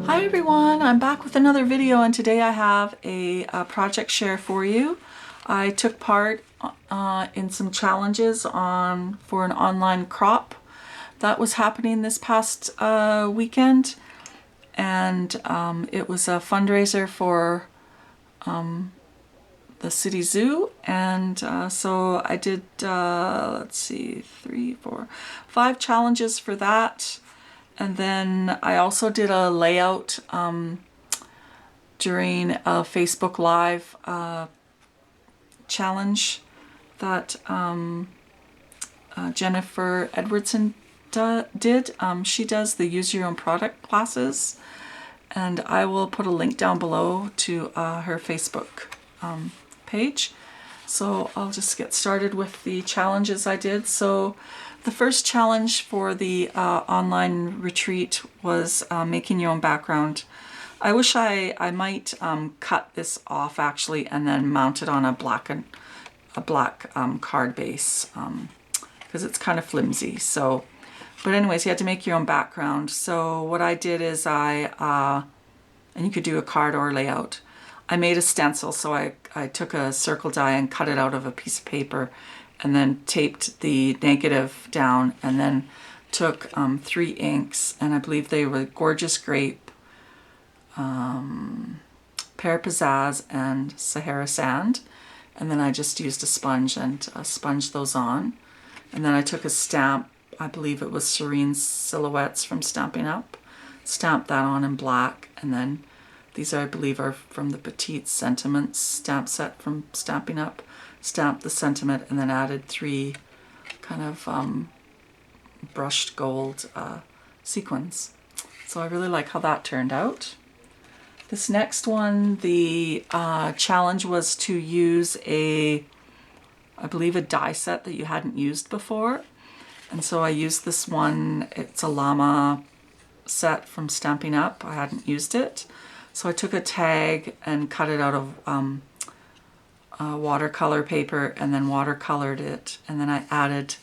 Hi everyone, I'm back with another video, and today I have a project share for you. I took part in some challenges for an online crop that was happening this past weekend, and it was a fundraiser for the city zoo, and so I did, let's see, 5 challenges for that. And then I also did a layout during a Facebook Live challenge that Jennifer Edwardson did. She does the Use Your Own Product classes, and I will put a link down below to her Facebook page. So I'll just get started with the challenges I did. So the first challenge for the online retreat was making your own background. I wish I might cut this off actually and then mount it on a black card base because it's kind of flimsy. So, but anyways, you had to make your own background. So what I did is and you could do a card or layout. I made a stencil, so I took a circle die and cut it out of a piece of paper, and then taped the negative down, and then took 3 inks, and I believe they were Gorgeous Grape, Pear Pizzazz, and Sahara Sand. And then I just used a sponge and sponged those on. And then I took a stamp, I believe it was Serene Silhouettes from Stampin' Up, stamped that on in black, and then these I believe are from the Petite Sentiments stamp set from Stampin' Up. Stamped the sentiment and then added 3 kind of brushed gold sequins. So I really like how that turned out. This next one, the challenge was to use I believe a die set that you hadn't used before. And so I used this one. It's a llama set from Stampin' Up. I hadn't used it. So I took a tag and cut it out of watercolor paper and then watercolored it. And then I added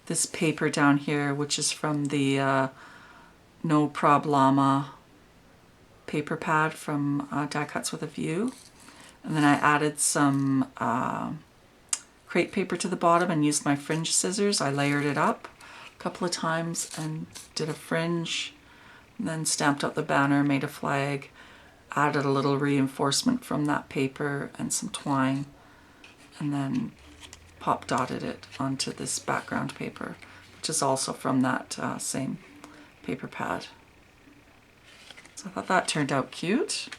this paper down here, which is from the No Problema paper pad from Die Cuts with a View. And then I added some crepe paper to the bottom and used my fringe scissors. I layered it up a couple of times and did a fringe, and then stamped out the banner, made a flag, added a little reinforcement from that paper and some twine, and then pop dotted it onto this background paper, which is also from that same paper pad. So I thought that turned out cute.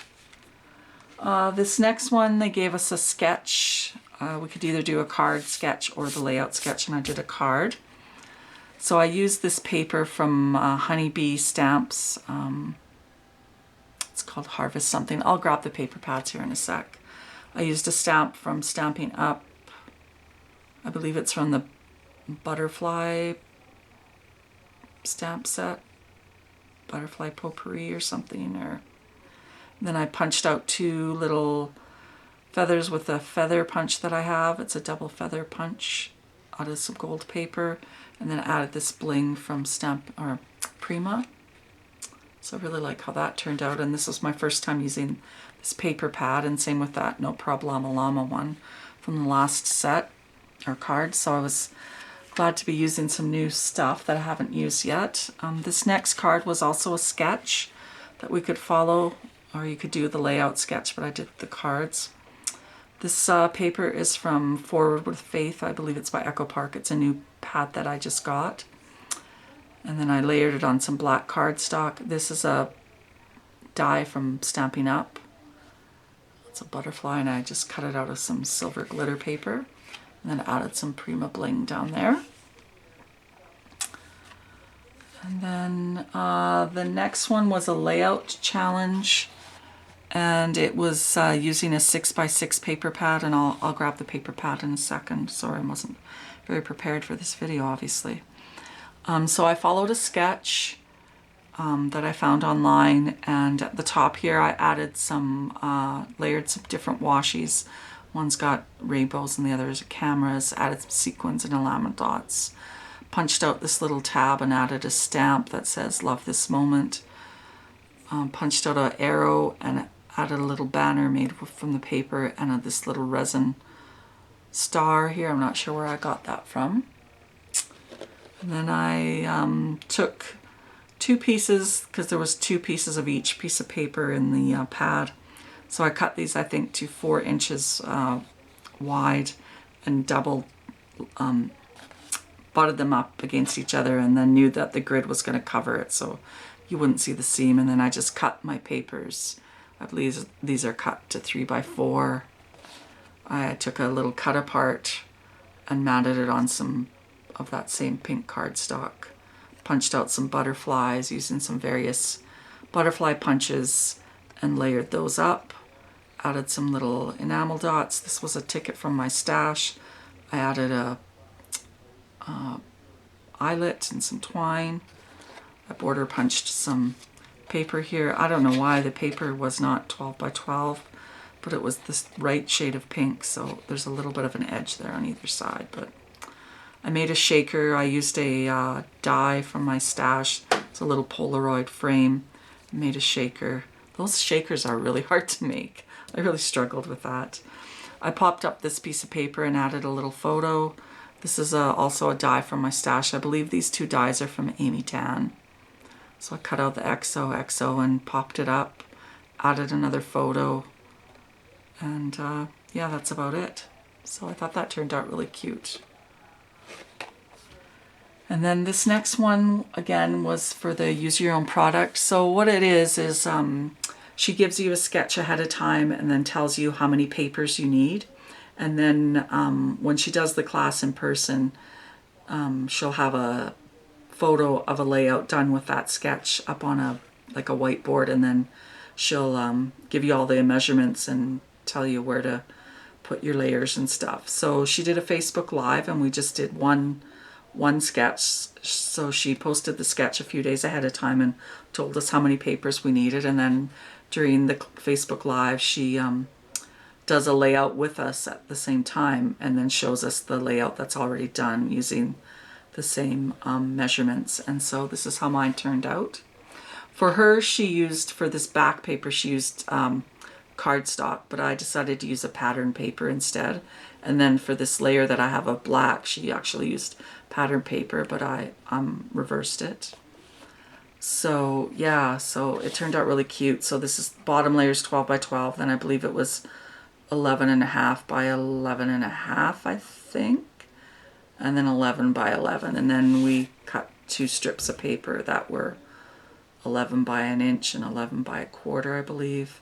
This next one, they gave us a sketch. We could either do a card sketch or the layout sketch, and I did a card. So I used this paper from Honeybee Stamps. It's called Harvest something. I'll grab the paper pads here in a sec. I used a stamp from Stampin' Up. I believe it's from the Butterfly stamp set. Butterfly Potpourri or something. And then I punched out 2 little feathers with a feather punch that I have. It's a double feather punch out of some gold paper. And then added this bling from Prima. So I really like how that turned out, and this was my first time using this paper pad, and same with that No Problema Llama one from the last set, or card. So I was glad to be using some new stuff that I haven't used yet. This next card was also a sketch that we could follow, or you could do the layout sketch, but I did the cards. This paper is from Forward with Faith. I believe it's by Echo Park. It's a new pad that I just got. And then I layered it on some black cardstock. This is a die from Stampin' Up. It's a butterfly, and I just cut it out of some silver glitter paper. And then added some Prima bling down there. And then the next one was a layout challenge. And it was using a 6x6 paper pad, and I'll grab the paper pad in a second. Sorry, I wasn't very prepared for this video, obviously. So I followed a sketch that I found online, and at the top here I added layered some different washies. One's got rainbows and the other is cameras, added some sequins and enamel dots. Punched out this little tab and added a stamp that says "Love This Moment." punched out an arrow and added a little banner made from the paper and this little resin star here. I'm not sure where I got that from. And then I took 2 pieces, because there was 2 pieces of each piece of paper in the pad. So I cut these, I think, to 4 inches wide and double butted them up against each other, and then knew that the grid was going to cover it so you wouldn't see the seam. And then I just cut my papers. I believe these are cut to 3 by 4. I took a little cut apart and mounted it on some of that same pink cardstock. Punched out some butterflies using some various butterfly punches and layered those up. Added some little enamel dots. This was a ticket from my stash. I added a eyelet and some twine. I border punched some paper here. I don't know why the paper was not 12 by 12, but it was this right shade of pink, so there's a little bit of an edge there on either side. But I made a shaker. I used a die from my stash. It's a little Polaroid frame. I made a shaker. Those shakers are really hard to make. I really struggled with that. I popped up this piece of paper and added a little photo. This is also a die from my stash. I believe these 2 dies are from Amy Tan. So I cut out the XOXO and popped it up, added another photo, and yeah, that's about it. So I thought that turned out really cute. And then this next one, again, was for the Use Your Own product. So what it is she gives you a sketch ahead of time and then tells you how many papers you need. And then when she does the class in person, she'll have a photo of a layout done with that sketch up on a whiteboard, and then she'll give you all the measurements and tell you where to put your layers and stuff. So she did a Facebook Live, and we just did one sketch. So she posted the sketch a few days ahead of time and told us how many papers we needed, and then during the Facebook Live she does a layout with us at the same time, and then shows us the layout that's already done using the same measurements. And so this is how mine turned out. For her, for this back paper, she used cardstock, but I decided to use a pattern paper instead. And then for this layer that I have of black, she actually used pattern paper, but I reversed it. So yeah, so it turned out really cute. So this is, bottom layer is 12 by 12, then I believe it was 11.5 by 11.5, I think, and then 11 by 11, and then we cut 2 strips of paper that were 11 by an inch and 11 by a quarter, I believe,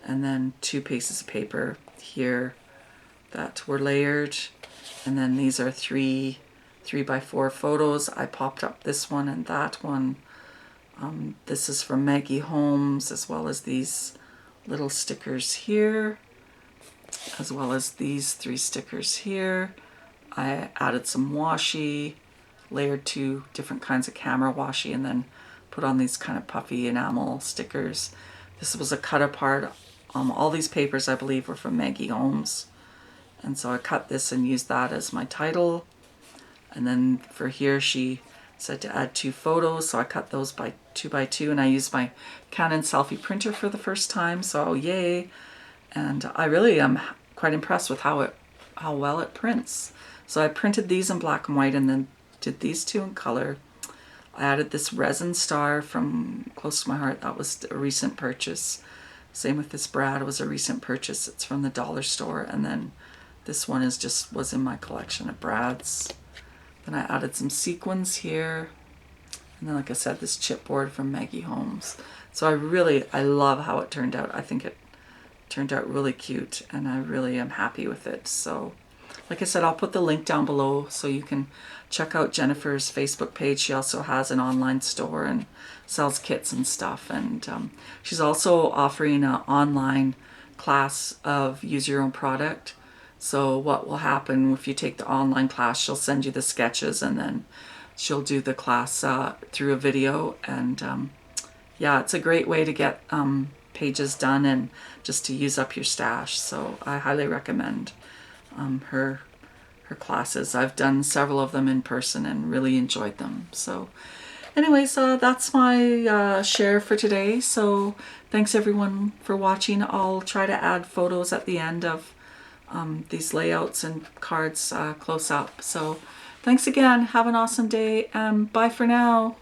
and then 2 pieces of paper here that were layered, and then these are 3 by 4 photos. I popped up this one and that one. This is from Maggie Holmes, as well as these little stickers here, as well as these 3 stickers here. I added some washi, layered 2 different kinds of camera washi, and then put on these kind of puffy enamel stickers. This was a cut apart. All these papers, I believe, were from Maggie Holmes. And so I cut this and used that as my title. And then for here, she said to add 2 photos, so I cut those by 2 by 2, and I used my Canon selfie printer for the first time, so yay. And I really am quite impressed with how well it prints. So I printed these in black and white and then did these 2 in color. I added this resin star from close to my heart. That was a recent purchase. Same with this brad, it was a recent purchase. It's from the dollar store. And then this one was in my collection of brads. Then I added some sequins here. And then, like I said, this chipboard from Maggie Holmes. So I love how it turned out. I think it turned out really cute, and I really am happy with it. So like I said, I'll put the link down below so you can check out Jennifer's Facebook page. She also has an online store and sells kits and stuff. And she's also offering an online class of Use Your Own Product. So what will happen if you take the online class, she'll send you the sketches, and then she'll do the class through a video. And yeah, it's a great way to get pages done and just to use up your stash. So I highly recommend her classes. I've done several of them in person and really enjoyed them. So anyways, that's my share for today. So thanks everyone for watching. I'll try to add photos at the end of these layouts and cards close up. So thanks again. Have an awesome day, and bye for now.